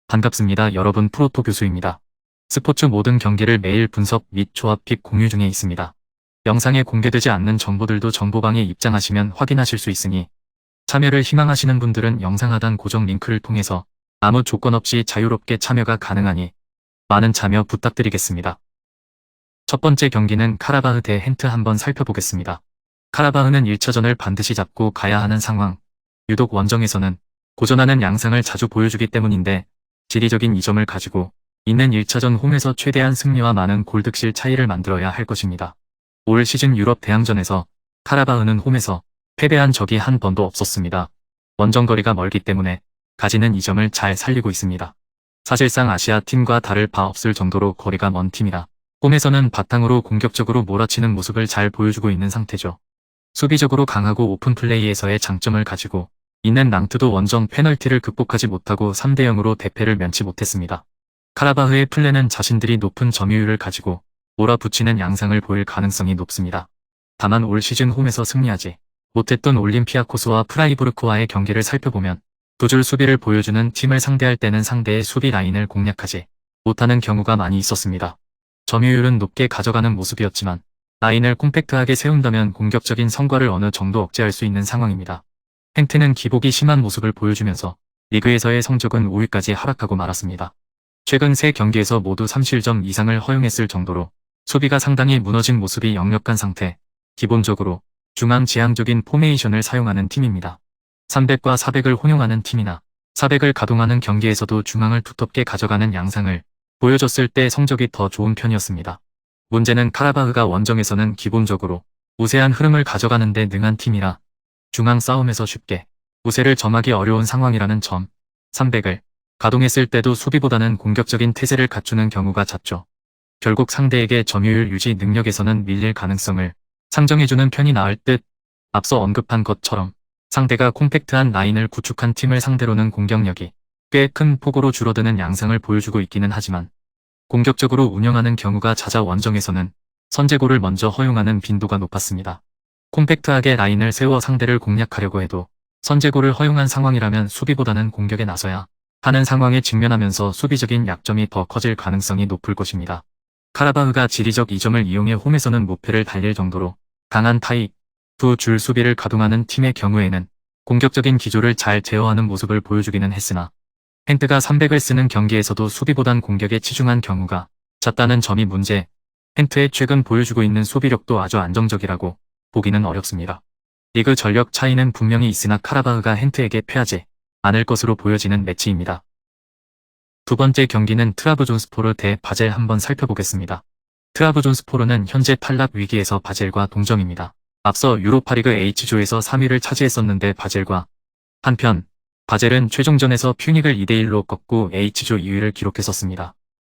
반갑습니다. 여러분, 프로토 교수입니다. 스포츠 모든 경기를 매일 분석 및 조합 픽 공유 중에 있습니다. 영상에 공개되지 않는 정보들도 정보방에 입장하시면 확인하실 수 있으니 참여를 희망하시는 분들은 영상 하단 고정 링크를 통해서 아무 조건 없이 자유롭게 참여가 가능하니 많은 참여 부탁드리겠습니다. 첫 번째 경기는 카라바흐 대 헨트 한번 살펴보겠습니다. 카라바흐는 1차전을 반드시 잡고 가야 하는 상황. 유독 원정에서는 고전하는 양상을 자주 보여주기 때문인데 지리적인 이점을 가지고 있는 1차전 홈에서 최대한 승리와 많은 골득실 차이를 만들어야 할 것입니다. 올 시즌 유럽 대항전에서 카라바흐는 홈에서 패배한 적이 한 번도 없었습니다. 원정 거리가 멀기 때문에 가지는 이점을 잘 살리고 있습니다. 사실상 아시아 팀과 다를 바 없을 정도로 거리가 먼 팀이라 홈에서는 바탕으로 공격적으로 몰아치는 모습을 잘 보여주고 있는 상태죠. 수비적으로 강하고 오픈 플레이에서의 장점을 가지고 있는 낭트도 원정 페널티를 극복하지 못하고 3대0으로 대패를 면치 못했습니다. 카라바흐의 플레는 자신들이 높은 점유율을 가지고 몰아붙이는 양상을 보일 가능성이 높습니다. 다만 올 시즌 홈에서 승리하지 못했던 올림피아코스와 프라이부르크와의 경기를 살펴보면 두 줄 수비를 보여주는 팀을 상대할 때는 상대의 수비 라인을 공략하지 못하는 경우가 많이 있었습니다. 점유율은 높게 가져가는 모습이었지만 라인을 콤팩트하게 세운다면 공격적인 성과를 어느 정도 억제할 수 있는 상황입니다. 헨트는 기복이 심한 모습을 보여주면서 리그에서의 성적은 5위까지 하락하고 말았습니다. 최근 3경기에서 모두 3실점 이상을 허용했을 정도로 수비가 상당히 무너진 모습이 역력한 상태, 기본적으로 중앙지향적인 포메이션을 사용하는 팀입니다. 300과 400을 혼용하는 팀이나 400을 가동하는 경기에서도 중앙을 두텁게 가져가는 양상을 보여줬을 때 성적이 더 좋은 편이었습니다. 문제는 카라바흐가 원정에서는 기본적으로 우세한 흐름을 가져가는 데 능한 팀이라 중앙 싸움에서 쉽게 우세를 점하기 어려운 상황이라는 점, 300을 가동했을 때도 수비보다는 공격적인 태세를 갖추는 경우가 잦죠. 결국 상대에게 점유율 유지 능력에서는 밀릴 가능성을 상정해주는 편이 나을 듯. 앞서 언급한 것처럼 상대가 콤팩트한 라인을 구축한 팀을 상대로는 공격력이 꽤 큰 폭으로 줄어드는 양상을 보여주고 있기는 하지만 공격적으로 운영하는 경우가 잦아 원정에서는 선제골을 먼저 허용하는 빈도가 높았습니다. 콤팩트하게 라인을 세워 상대를 공략하려고 해도 선제골을 허용한 상황이라면 수비보다는 공격에 나서야 하는 상황에 직면하면서 수비적인 약점이 더 커질 가능성이 높을 것입니다. 카라바흐가 지리적 이점을 이용해 홈에서는 무패를 달릴 정도로 강한 타입, 두 줄 수비를 가동하는 팀의 경우에는 공격적인 기조를 잘 제어하는 모습을 보여주기는 했으나 헨트가 300을 쓰는 경기에서도 수비보단 공격에 치중한 경우가 잦다는 점이 문제. 헨트의 최근 보여주고 있는 수비력도 아주 안정적이라고 보기는 어렵습니다. 리그 전력 차이는 분명히 있으나 카라바흐가 헨트에게 패하지 않을 것으로 보여지는 매치입니다. 두 번째 경기는 트라브존스포르 대 바젤 한번 살펴보겠습니다. 트라브존스포르는 현재 탈락 위기에서 바젤과 동점입니다. 앞서 유로파리그 H조에서 3위를 차지했었는데 바젤과 한편 바젤은 최종전에서 퓨닉을 2대1로 꺾고 H조 2위를 기록했었습니다.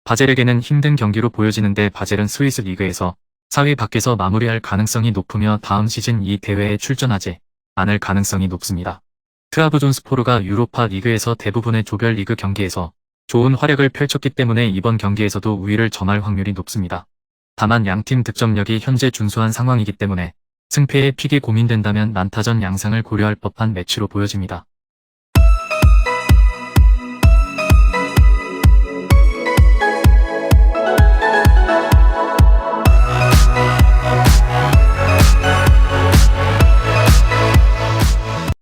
바젤에게는 힘든 경기로 보여지는데 바젤은 스위스 리그에서 4위 밖에서 마무리할 가능성이 높으며 다음 시즌 이 대회에 출전하지 않을 가능성이 높습니다. 트라브존스포르가 유로파 리그에서 대부분의 조별 리그 경기에서 좋은 활약을 펼쳤기 때문에 이번 경기에서도 우위를 점할 확률이 높습니다. 다만 양팀 득점력이 현재 준수한 상황이기 때문에 승패의 픽이 고민된다면 난타전 양상을 고려할 법한 매치로 보여집니다.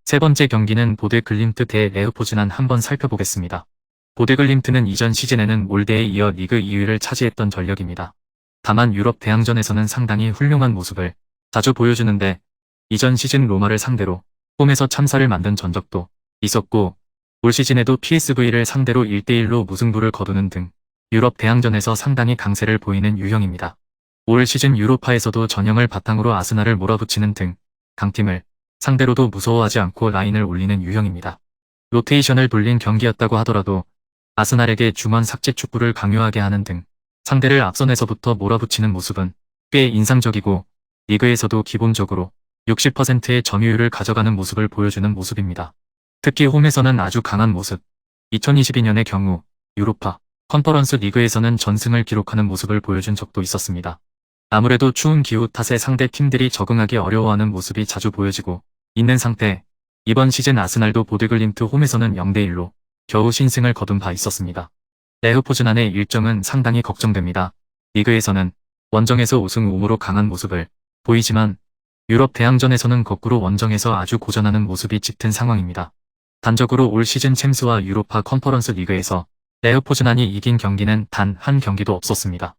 세 번째 경기는 보데글림트 대 레흐포즈난 한번 살펴보겠습니다. 보데글림트는 이전 시즌에는 몰데에 이어 리그 2위를 차지했던 전력입니다. 다만 유럽 대항전에서는 상당히 훌륭한 모습을 자주 보여주는데 이전 시즌 로마를 상대로 홈에서 참사를 만든 전적도 있었고 올 시즌에도 PSV를 상대로 1대1로 무승부를 거두는 등 유럽 대항전에서 상당히 강세를 보이는 유형입니다. 올 시즌 유로파에서도 전형을 바탕으로 아스날을 몰아붙이는 등 강팀을 상대로도 무서워하지 않고 라인을 올리는 유형입니다. 로테이션을 돌린 경기였다고 하더라도 아스날에게 중원 삭제 축구를 강요하게 하는 등 상대를 앞선에서부터 몰아붙이는 모습은 꽤 인상적이고 리그에서도 기본적으로 60%의 점유율을 가져가는 모습을 보여주는 모습입니다. 특히 홈에서는 아주 강한 모습. 2022년의 경우 유로파 컨퍼런스 리그에서는 전승을 기록하는 모습을 보여준 적도 있었습니다. 아무래도 추운 기후 탓에 상대 팀들이 적응하기 어려워하는 모습이 자주 보여지고 있는 상태. 이번 시즌 아스날도 보드글림트 홈에서는 0대1로 겨우 신승을 거둔 바 있었습니다. 레흐포즈난의 일정은 상당히 걱정됩니다. 리그에서는 원정에서 우승 우무로 강한 모습을 보이지만 유럽 대항전에서는 거꾸로 원정에서 아주 고전하는 모습이 짙은 상황입니다. 단적으로 올 시즌 챔스와 유로파 컨퍼런스 리그에서 레흐포즈난이 이긴 경기는 단 한 경기도 없었습니다.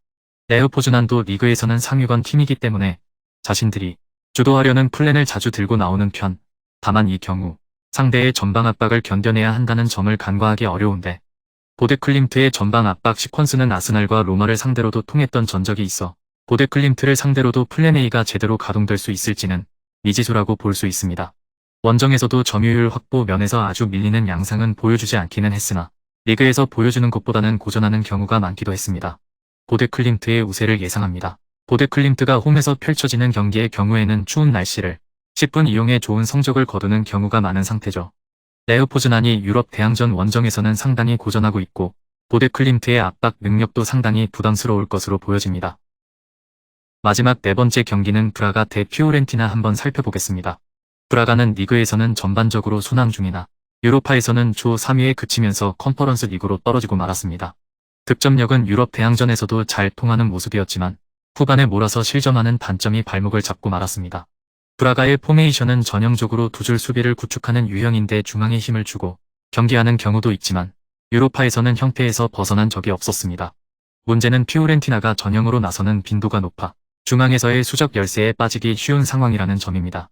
레흐포즈난도 리그에서는 상위권 팀이기 때문에 자신들이 주도하려는 플랜을 자주 들고 나오는 편. 다만 이 경우 상대의 전방 압박을 견뎌내야 한다는 점을 간과하기 어려운데 보데클림트의 전방 압박 시퀀스는 아스날과 로마를 상대로도 통했던 전적이 있어 보데클림트를 상대로도 플랜 A가 제대로 가동될 수 있을지는 미지수라고 볼 수 있습니다. 원정에서도 점유율 확보 면에서 아주 밀리는 양상은 보여주지 않기는 했으나 리그에서 보여주는 것보다는 고전하는 경우가 많기도 했습니다. 보데클림트의 우세를 예상합니다. 보데클림트가 홈에서 펼쳐지는 경기의 경우에는 추운 날씨를 10분 이용해 좋은 성적을 거두는 경우가 많은 상태죠. 레흐포즈난이 유럽 대항전 원정에서는 상당히 고전하고 있고 보데클림트의 압박 능력도 상당히 부담스러울 것으로 보여집니다. 마지막 네 번째 경기는 브라가 대 피오렌티나 한번 살펴보겠습니다. 브라가는 리그에서는 전반적으로 순항 중이나 유로파에서는 조 3위에 그치면서 컨퍼런스 리그로 떨어지고 말았습니다. 득점력은 유럽 대항전에서도 잘 통하는 모습이었지만 후반에 몰아서 실점하는 단점이 발목을 잡고 말았습니다. 브라가의 포메이션은 전형적으로 두 줄 수비를 구축하는 유형인데 중앙에 힘을 주고 경기하는 경우도 있지만 유로파에서는 형태에서 벗어난 적이 없었습니다. 문제는 피오렌티나가 전형으로 나서는 빈도가 높아 중앙에서의 수적 열세에 빠지기 쉬운 상황이라는 점입니다.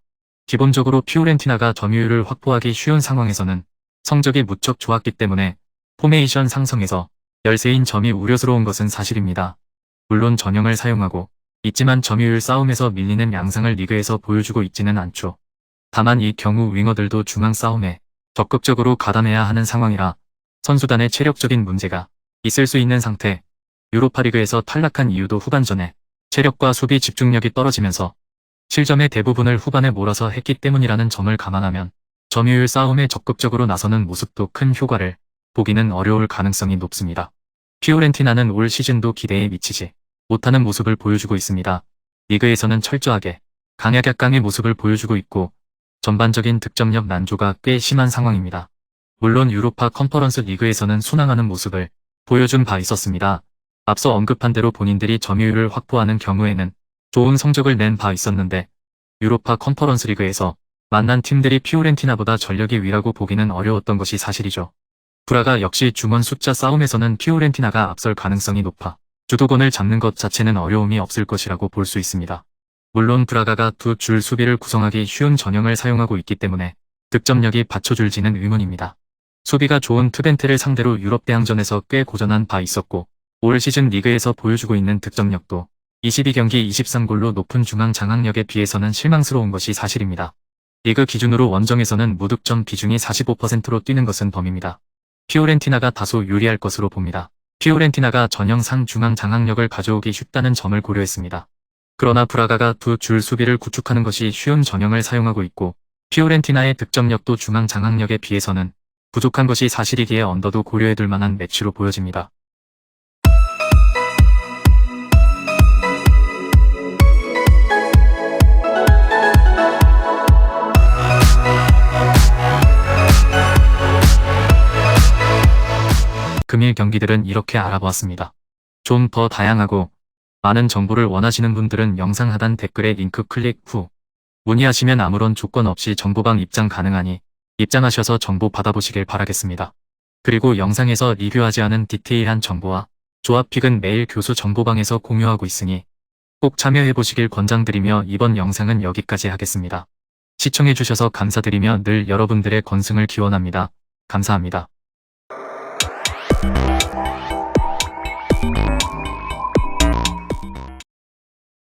기본적으로 피오렌티나가 점유율을 확보하기 쉬운 상황에서는 성적이 무척 좋았기 때문에 포메이션 상성에서 열세인 점이 우려스러운 것은 사실입니다. 물론 전형을 사용하고 있지만 점유율 싸움에서 밀리는 양상을 리그에서 보여주고 있지는 않죠. 다만 이 경우 윙어들도 중앙 싸움에 적극적으로 가담해야 하는 상황이라 선수단의 체력적인 문제가 있을 수 있는 상태. 유로파리그에서 탈락한 이유도 후반전에 체력과 수비 집중력이 떨어지면서 실점의 대부분을 후반에 몰아서 했기 때문이라는 점을 감안하면 점유율 싸움에 적극적으로 나서는 모습도 큰 효과를 보기는 어려울 가능성이 높습니다. 피오렌티나는 올 시즌도 기대에 미치지 못하는 모습을 보여주고 있습니다. 리그에서는 철저하게 강약약강의 모습을 보여주고 있고 전반적인 득점력 난조가 꽤 심한 상황입니다. 물론 유로파 컨퍼런스 리그에서는 순항하는 모습을 보여준 바 있었습니다. 앞서 언급한 대로 본인들이 점유율을 확보하는 경우에는 좋은 성적을 낸 바 있었는데 유로파 컨퍼런스 리그에서 만난 팀들이 피오렌티나보다 전력이 위라고 보기는 어려웠던 것이 사실이죠. 브라가 역시 중원 숫자 싸움에서는 피오렌티나가 앞설 가능성이 높아 주도권을 잡는 것 자체는 어려움이 없을 것이라고 볼 수 있습니다. 물론 브라가가 두 줄 수비를 구성하기 쉬운 전형을 사용하고 있기 때문에 득점력이 받쳐줄지는 의문입니다. 수비가 좋은 트벤테를 상대로 유럽 대항전에서 꽤 고전한 바 있었고 올 시즌 리그에서 보여주고 있는 득점력도 22경기 23골로 높은 중앙 장악력에 비해서는 실망스러운 것이 사실입니다. 리그 기준으로 원정에서는 무득점 비중이 45%로 뛰는 것은 범입니다. 피오렌티나가 다소 유리할 것으로 봅니다. 피오렌티나가 전형상 중앙 장악력을 가져오기 쉽다는 점을 고려했습니다. 그러나 브라가가 두 줄 수비를 구축하는 것이 쉬운 전형을 사용하고 있고 피오렌티나의 득점력도 중앙 장악력에 비해서는 부족한 것이 사실이기에 언더도 고려해둘 만한 매치로 보여집니다. 금일 경기들은 이렇게 알아보았습니다. 좀 더 다양하고 많은 정보를 원하시는 분들은 영상 하단 댓글에 링크 클릭 후 문의하시면 아무런 조건 없이 정보방 입장 가능하니 입장하셔서 정보 받아보시길 바라겠습니다. 그리고 영상에서 리뷰하지 않은 디테일한 정보와 조합픽은 매일 교수 정보방에서 공유하고 있으니 꼭 참여해보시길 권장드리며 이번 영상은 여기까지 하겠습니다. 시청해주셔서 감사드리며 늘 여러분들의 건승을 기원합니다. 감사합니다.